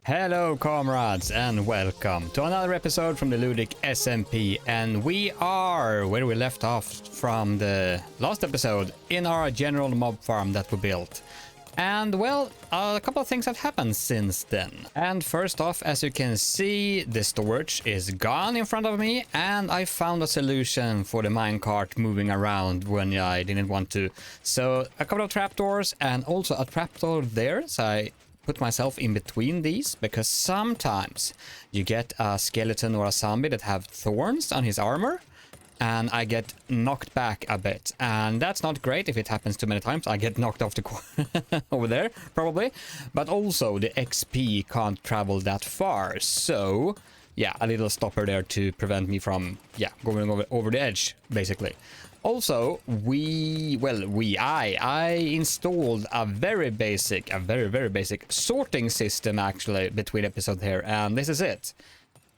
Hello comrades and welcome to another episode from the Ludic SMP, and we are where we left off from the last episode in our general mob farm that we built. And well, a couple of things have happened since then. And first off, as you can see, the storage is gone in front of me, and I found a solution for the minecart moving around when I didn't want to. So a couple of trapdoors and also a trapdoor there, so I put myself in between these, because sometimes you get a skeleton or a zombie that have thorns on his armor and I get knocked back a bit, and that's not great. If it happens too many times, I get knocked off the over there probably, but also the XP can't travel that far, so yeah, a little stopper there to prevent me from going over the edge basically. Also, I installed a very basic sorting system actually between episodes here, and this is it.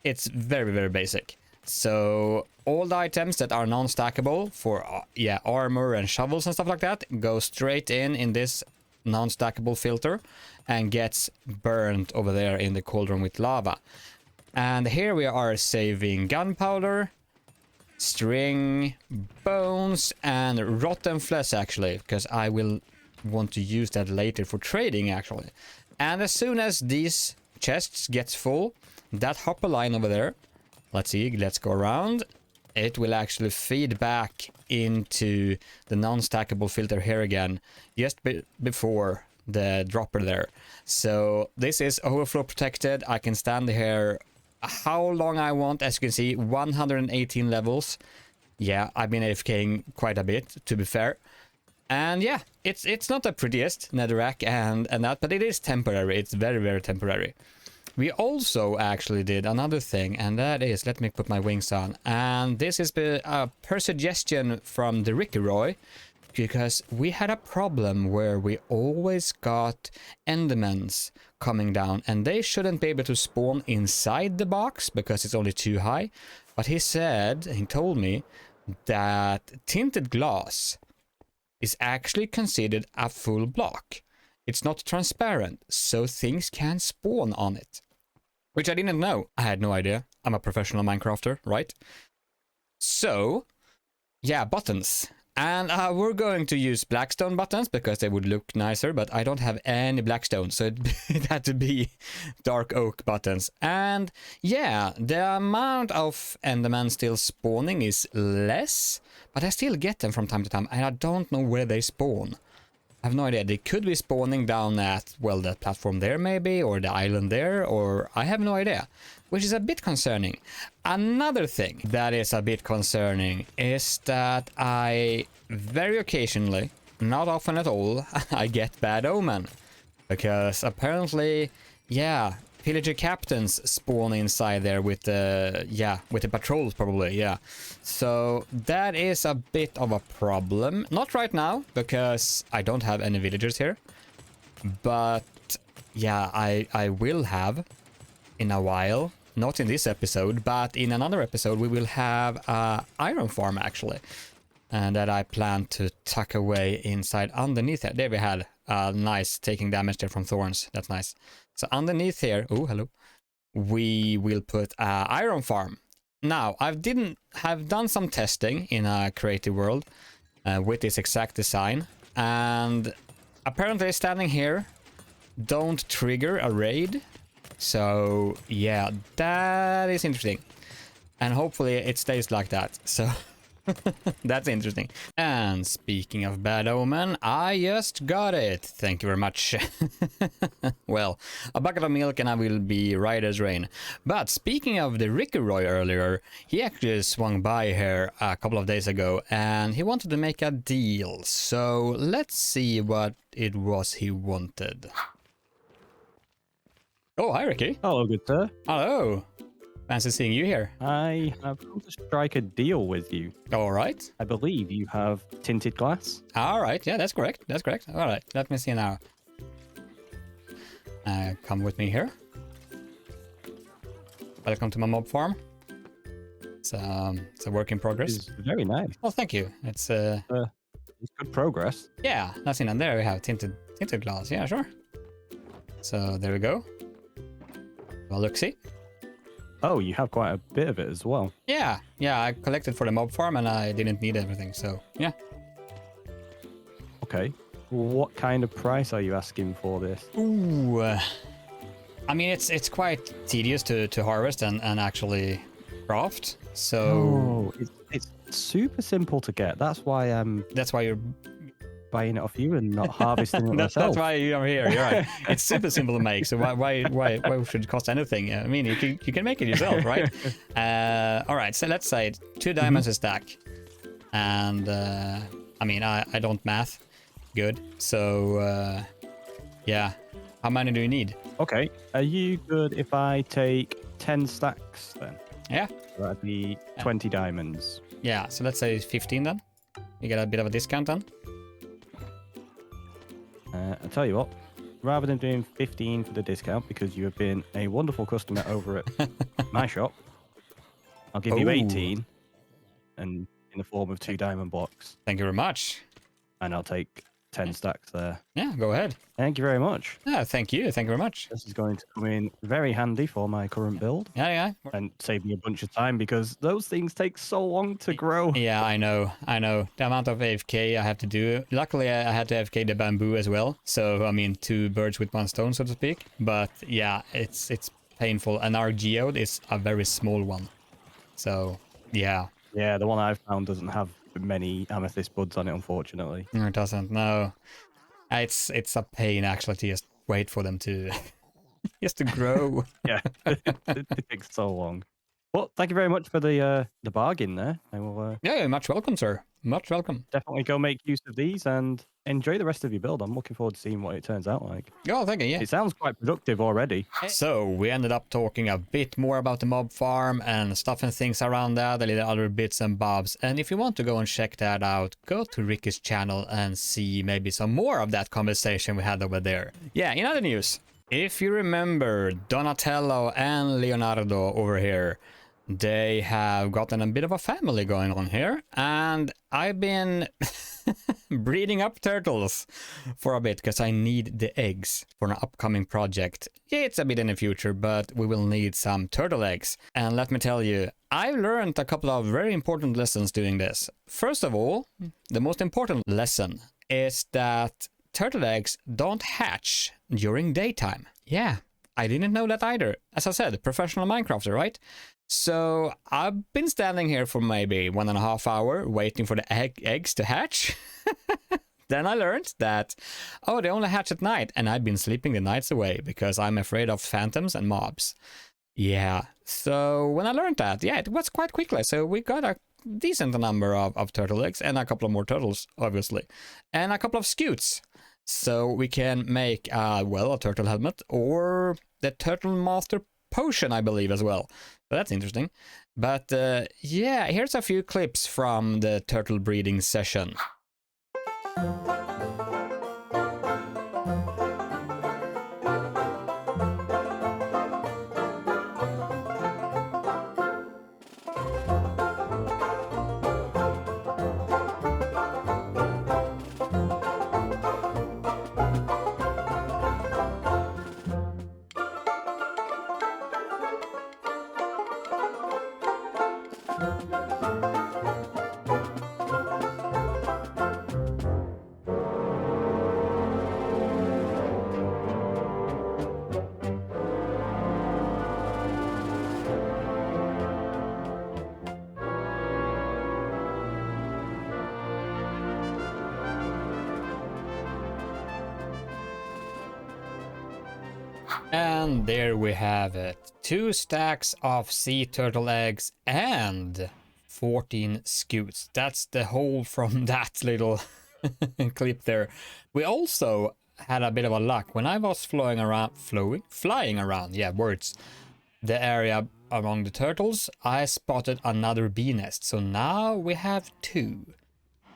It's very basic. So all the items that are non-stackable for armor and shovels and stuff like that go straight in this non-stackable filter and gets burned over there in the cauldron with lava. And here we are saving gunpowder, string, bones, and rotten flesh actually, because I will want to use that later for trading actually. And as soon as these chests gets full, that hopper line over there, let's go around, it will actually feed back into the non-stackable filter here again, just before the dropper there. So this is overflow protected. I can stand here how long I want. As you can see, 118 levels. Yeah, I've been AFKing quite a bit, to be fair. And yeah, it's not the prettiest netherrack and that, but it is temporary. It's very temporary. We also actually did another thing, and that is, let me put my wings on, and this is per suggestion from the Ludic-rous, because we had a problem where we always got endermans coming down, and they shouldn't be able to spawn inside the box because it's only too high. But he told me that tinted glass is actually considered a full block. It's not transparent, so things can spawn on it, which I didn't know. I had no idea. I'm a professional Minecrafter, right? So yeah, buttons. And we're going to use blackstone buttons because they would look nicer, but I don't have any blackstone, so it had to be dark oak buttons. And yeah, the amount of endermen still spawning is less, but I still get them from time to time, and I don't know where they spawn. I have no idea. They could be spawning down at, well, that platform there maybe, or the island there, or I have no idea, which is a bit concerning. Another thing that is a bit concerning is that I very occasionally, not often at all, I get bad omen, because apparently, yeah, pillager captains spawn inside there with the patrols probably, yeah. So that is a bit of a problem. Not right now, because I don't have any villagers here. But yeah, I will have in a while. Not in this episode, but in another episode we will have a iron farm actually. And that I plan to tuck away inside underneath it. There we had nice taking damage there from thorns. That's nice. So underneath here, oh hello, we will put an iron farm. Now I've done some testing in a creative world with this exact design, and apparently standing here don't trigger a raid. So yeah, that is interesting, and hopefully it stays like that. So that's interesting. And speaking of bad omen, I just got it. Thank you very much. Well, a bucket of milk and I will be right as rain. But speaking of the Ludic-rous earlier, he actually swung by here a couple of days ago and he wanted to make a deal. So let's see what it was he wanted. Oh, hi Ricky. Hello, good sir. Hello. Fancy seeing you here. I have come to strike a deal with you. All right. I believe you have tinted glass. All right. Yeah, that's correct. That's correct. All right. Let me see now. Come with me here. Welcome to my mob farm. It's a work in progress. It's very nice. Oh, thank you. It's good progress. Yeah, that's in. And there we have tinted glass. Yeah, sure. So there we go. Well, look, see? Oh, you have quite a bit of it as well. Yeah, I collected for the mob farm and I didn't need everything, so yeah. Okay. What kind of price are you asking for this? Ooh. I mean, it's quite tedious to harvest and actually craft, so... Oh, it's super simple to get. That's why I'm That's why you're... buying it off you and not harvesting it that's myself. why you're here, you're right. It's super simple to make, so why should it cost anything? I mean, you can make it yourself, right? All right, so let's say 2 diamonds a stack. And, I mean, I don't math good, so, yeah. How many do you need? Okay. Are you good if I take 10 stacks then? Yeah. That'd be 20 diamonds. Yeah, so let's say 15 then. You get a bit of a discount then. I'll tell you what, rather than doing 15 for the discount, because you have been a wonderful customer over at my shop, I'll give you 18 and in the form of 2 diamond blocks. Thank you very much. And I'll take 10 stacks there. Yeah, go ahead. Thank you very much. Yeah, thank you. Thank you very much. This is going to come in very handy for my current build. Yeah. And save me a bunch of time because those things take so long to grow. Yeah, I know. The amount of AFK I have to do. Luckily, I had to AFK the bamboo as well. So, I mean, 2 birds with 1 stone, so to speak. But yeah, it's painful. And our geode is a very small one. So, yeah. Yeah, the one I've found doesn't have many amethyst buds on it, unfortunately. No, it doesn't. No. It's a pain, actually, to just wait for them to... just to grow. Yeah, it takes so long. Well, thank you very much for the bargain there. I will Yeah, you're much welcome, sir. Much welcome. definitely go make use of these and enjoy the rest of your build. I'm looking forward to seeing what it turns out like. Oh, thank you, yeah. It sounds quite productive already. So, we ended up talking a bit more about the mob farm and stuff and things around that, a little other bits and bobs. And if you want to go and check that out, go to Ricky's channel and see maybe some more of that conversation we had over there. Yeah, in other news, if you remember Donatello and Leonardo over here, they have gotten a bit of a family going on here, and I've been breeding up turtles for a bit because I need the eggs for an upcoming project. Yeah, it's a bit in the future, but we will need some turtle eggs. And let me tell you, I've learned a couple of very important lessons doing this. First of all, the most important lesson is that turtle eggs don't hatch during daytime. Yeah, I didn't know that either. As I said, professional Minecrafter, right? So I've been standing here for maybe 1.5 hours waiting for the eggs to hatch. Then I learned that, oh, they only hatch at night, and I've been sleeping the nights away because I'm afraid of phantoms and mobs. Yeah, so when I learned that, yeah, it was quite quickly. So we got a decent number of turtle eggs and a couple of more turtles, obviously, and a couple of scutes. So we can make, well, a turtle helmet or the Turtle Master potion, I believe, as well. So that's interesting. But yeah, here's a few clips from the turtle breeding session. And there we have it. 2 stacks of sea turtle eggs and 14 scutes. That's the whole from that little clip there. We also had a bit of a luck. When I was flying around, yeah, words, the area among the turtles, I spotted another bee nest. So now we have 2.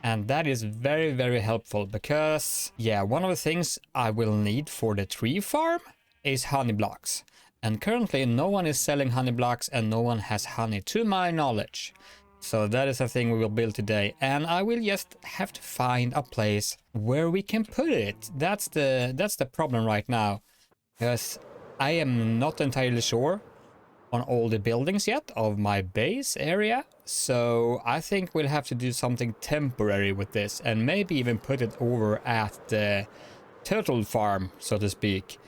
And that is very, very helpful because, yeah, one of the things I will need for the tree farm is honey blocks. And currently no one is selling honey blocks and no one has honey to my knowledge. So that is a thing we will build today, and I will just have to find a place where we can put it. That's the problem right now. Because I am not entirely sure on all the buildings yet of my base area, so I think we'll have to do something temporary with this and maybe even put it over at the turtle farm, so to speak,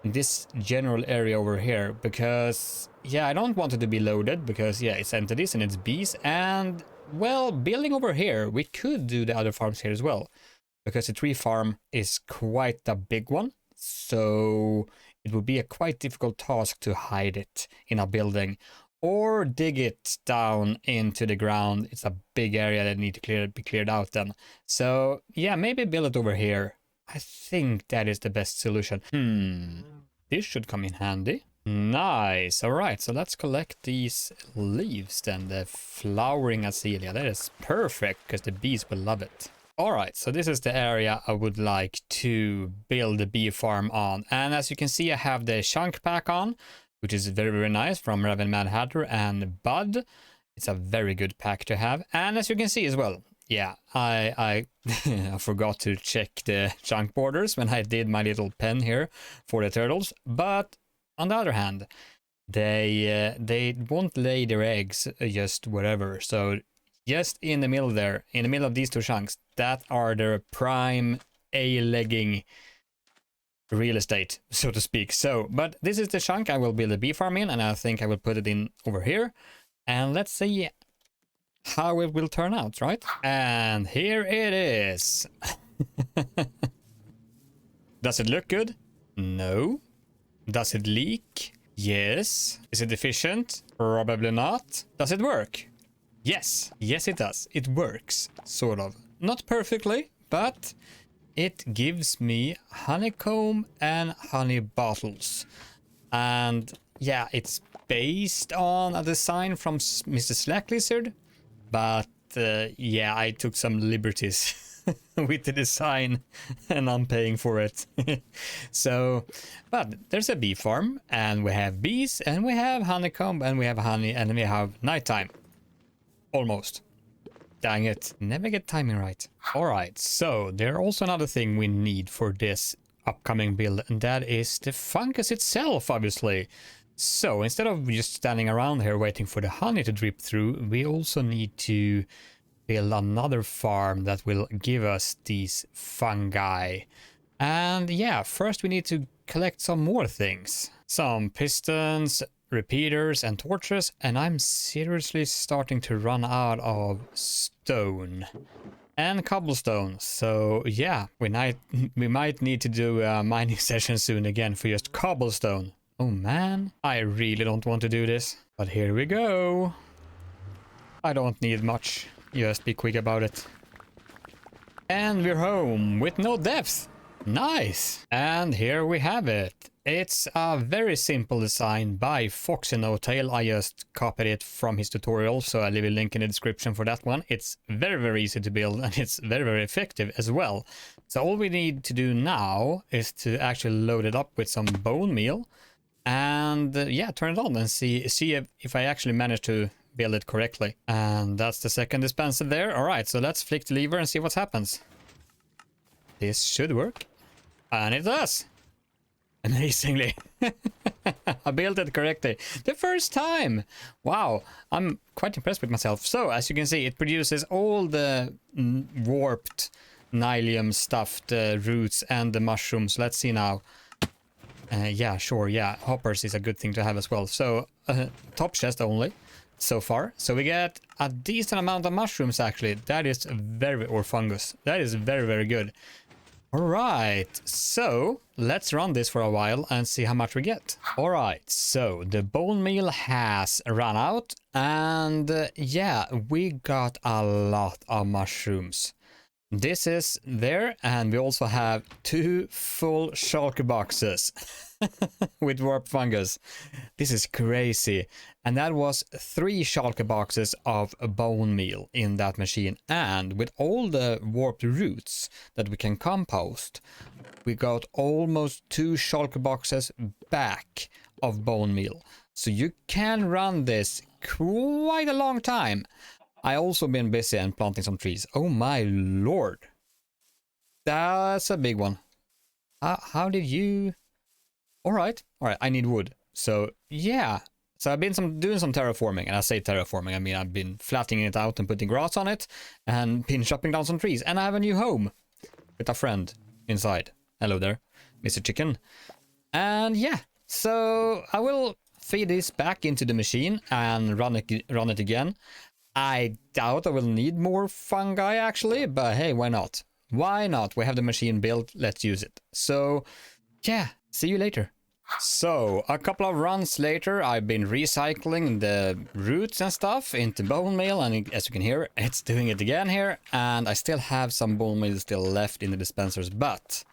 in this general area over here, because yeah, I don't want it to be loaded because yeah, it's entities and it's bees, and well, building over here, we could do the other farms here as well, because the tree farm is quite a big one, so it would be a quite difficult task to hide it in a building or dig it down into the ground. It's a big area that need to be cleared out then. So yeah, maybe build it over here. I think that is the best solution. This should come in handy. Nice. All right, so let's collect these leaves then, the flowering azalea. That is perfect because the bees will love it. Alright, so this is the area I would like to build the bee farm on. And as you can see, I have the chunk pack on, which is very, very nice, from Raven Mad Hatter and Bud. It's a very good pack to have. And as you can see as well, yeah, I I forgot to check the chunk borders when I did my little pen here for the turtles. But on the other hand, they won't lay their eggs just wherever. So just in the middle there, in the middle of these two chunks, that are their prime A-legging real estate, so to speak. So, but this is the chunk I will build a bee farm in, and I think I will put it in over here. And let's see how it will turn out, right? And here it is. Does it look good? No. Does it leak? Yes. Is it efficient? Probably not. Does it work? Yes, yes it does. It works, sort of. Not perfectly, but it gives me honeycomb and honey bottles. And yeah, it's based on a design from Mr. Slack Lizard, but yeah, I took some liberties with the design and I'm paying for it. So, but there's a bee farm and we have bees and we have honeycomb and we have honey and we have nighttime. Almost. Dang it. Never get timing right. Alright, so there's also another thing we need for this upcoming build, and that is the fungus itself, obviously. So instead of just standing around here waiting for the honey to drip through, we also need to build another farm that will give us these fungi. And yeah, first we need to collect some more things. Some pistons, repeaters and torches, and I'm seriously starting to run out of stone and cobblestone. So yeah, we might need to do a mining session soon again for just cobblestone. Oh man, I really don't want to do this, but here we go. I don't need much, just be quick about it. And we're home with no depth. Nice. And here we have it. It's a very simple design by FoxyNoTail. I just copied it from his tutorial, so I'll leave a link in the description for that one. It's very, very easy to build and it's very, very effective as well. So all we need to do now is to actually load it up with some bone meal and yeah, turn it on and see if I actually manage to build it correctly. And that's the second dispenser there. All right, so let's flick the lever and see what happens. This should work. And it does. Amazingly. I built it correctly the first time. Wow, I'm quite impressed with myself. So as you can see, it produces all the warped nylium stuff, the roots and the mushrooms. Let's see now. Yeah, sure, yeah, hoppers is a good thing to have as well. So top chest only so far. So we get a decent amount of mushrooms actually. That is very, or fungus. That is very, very good. Alright, so let's run this for a while and see how much we get. Alright, so the bone meal has run out and yeah, we got a lot of mushrooms. This is there, and we also have 2 full shulker boxes with warp fungus. This is crazy. And that was 3 shulker boxes of bone meal in that machine. And with all the warped roots that we can compost, we got almost 2 shulker boxes back of bone meal. So you can run this quite a long time. I also been busy and planting some trees. Oh my lord. That's a big one. How did you... All right, I need wood. So yeah, so I've been doing some terraforming, and I say terraforming, I mean I've been flattening it out and putting grass on it, and been chopping down some trees, and I have a new home with a friend inside. Hello there, Mr. Chicken. And yeah, so I will feed this back into the machine and run it again. I doubt I will need more fungi actually, but hey, why not? Why not? We have the machine built, let's use it. So yeah, see you later. So a couple of runs later, I've been recycling the roots and stuff into bone meal, and as you can hear, it's doing it again here, and I still have some bone meal still left in the dispensers, but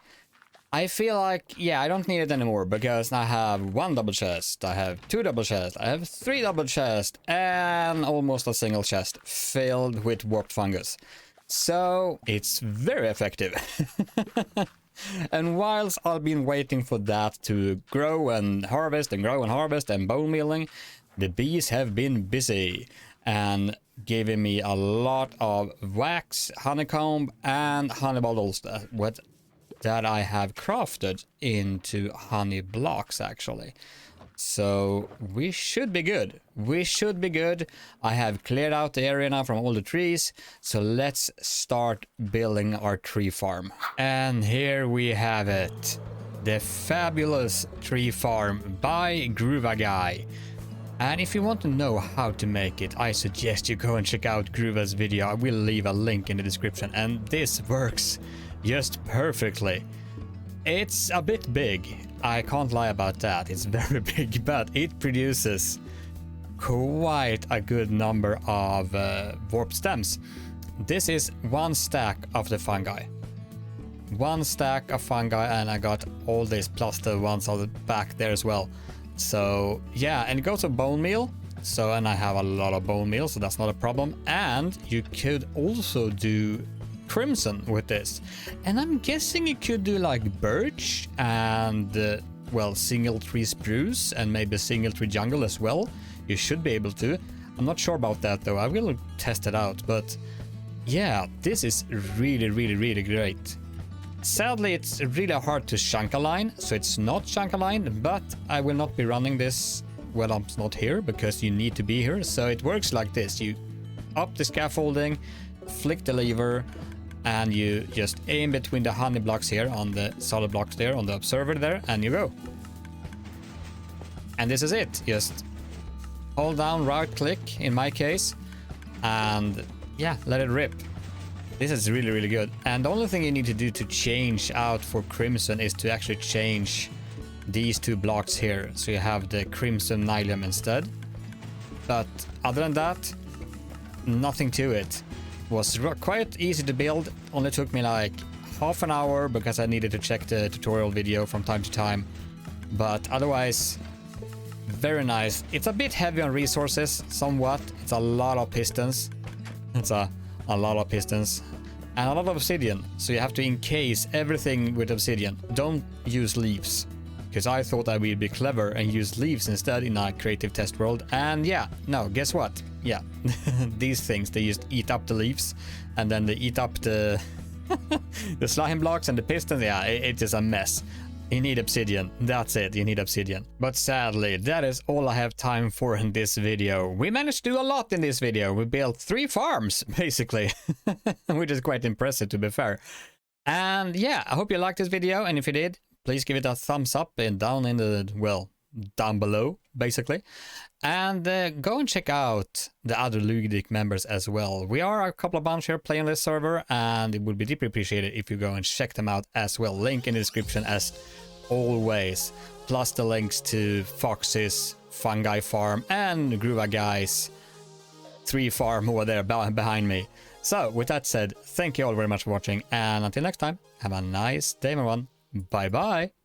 I feel like, yeah, I don't need it anymore, because I have 1 double chest, I have 2 double chests, I have 3 double chests, and almost a single chest filled with warped fungus. So it's very effective. And whilst I've been waiting for that to grow and harvest and grow and harvest and bone mealing, the bees have been busy and giving me a lot of wax, honeycomb, and honey bottles that I have crafted into honey blocks actually. So we should be good. We should be good. I have cleared out the area now from all the trees. So let's start building our tree farm. And here we have it. The fabulous tree farm by GuvaGuy. And if you want to know how to make it, I suggest you go and check out Gruva's video. I will leave a link in the description. And this works just perfectly. It's a bit big. I can't lie about that. It's very big, but it produces quite a good number of warp stems. This is 1 stack of the fungi. 1 stack of fungi, and I got all this plus the ones on the back there as well. So yeah, and it goes to bone meal. So, and I have a lot of bone meal, so that's not a problem. And you could also do crimson with this, and I'm guessing you could do like birch and well, single tree spruce and maybe single tree jungle as well. You should be able to. I'm not sure about that though. I will test it out, but yeah, this is really great. Sadly, it's really hard to chunk align, so it's not chunk aligned, but I will not be running this when I'm not here because you need to be here. So it works like this: you up the scaffolding, flick the lever, and you just aim between the honey blocks here on the solid blocks there on the observer there, and you go. And this is it. Just hold down, right click in my case, and yeah, let it rip. This is really good. And the only thing you need to do to change out for crimson is to actually change these 2 blocks here, so you have the crimson nylium instead. But other than that, nothing to it. Was quite easy to build. Only took me like half an hour because I needed to check the tutorial video from time to time, but otherwise very nice. It's a bit heavy on resources somewhat. It's a lot of pistons. It's a lot of pistons and a lot of obsidian, so you have to encase everything with obsidian. Don't use leaves, because I thought I would be clever and use leaves instead in a creative test world, and yeah, no, guess what? Yeah, these things, they just eat up the leaves, and then they eat up the the slime blocks and the pistons. Yeah, it's just a mess. You need obsidian. That's it, you need obsidian. But sadly, that is all I have time for in this video. We managed to do a lot in this video. We built 3 farms, basically, which is quite impressive to be fair. And yeah, I hope you liked this video, and if you did, please give it a thumbs up and down in the, well, down below, basically. And go and check out the other Ludic members as well. We are a couple of bunch here playing this server, and it would be deeply appreciated if you go and check them out as well. Link in the description as always, plus the links to Foxy's fungi farm and GuvaGuy's 3 farm over there behind me. So with that said, thank you all very much for watching, and until next time, have a nice day everyone. Bye bye.